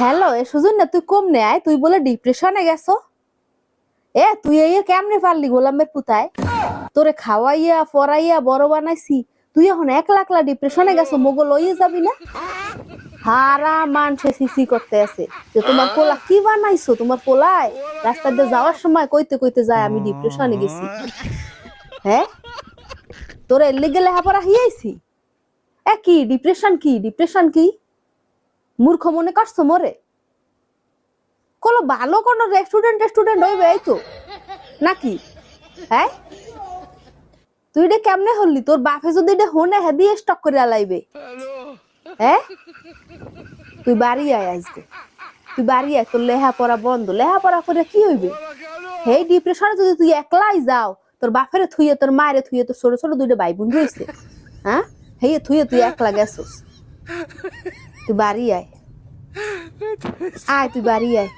Hello এ সুজন না তুই কম নে আয় তুই বলে ডিপ্রেশনে গেছো। তুই এই কেমনে পারলি গোলামের পুতায় তোরে খাওয়াইয়া পড়াইয়া বড় বানাইছি, তুই এখন একলা একলা ডিপ্রেশনে গেছো, মোগল লইয়ে যাবি না? হারা মানুষে সিসি করতে আছে যে তোমার পোলা কি বানাইছো, তোমার পোলায় রাস্তা দিয়ে যাওয়ার সময় কইতে কইতে যায় আমি ডিপ্রেশনে গেছি। হ্যাঁ তোরে লেগে লেহাপড়া হিয়াইছি। কি ডিপ্রেশন, কি ডিপ্রেশন, কি মূর্খ মনে করছো মোরে? কোনো ভালো কোনো রেস্টুরেন্ট রেস্টুরেন্ট হইবে এই তো নাকি? হ্যাঁ তুই এটা কেমনে হলি? তোর বাপে যদি এটা হনে হ্যাঁ দিয়ে স্টক করে আলাইবে। হ্যাঁ তুই বাড়ি আয় আজকে, তুই বাড়ি আয়, তোর লেহা পড়া বন্ধ, লেহা পড়া করে কি হইবে? এই ডিপ্রেশনে যদি তুই একলাই যাও, তোর বাপেরে থুইয়ে তোর মায়েরে থুইয়ে তোর ছোট ছোট দুইটা ভাই বোন রয়েছে, হ্যাঁ হেয়ে থুইয়ে তুই একলা গেছস। তুই বাড়ি আয়, আয় তুই বাড়ি আয়।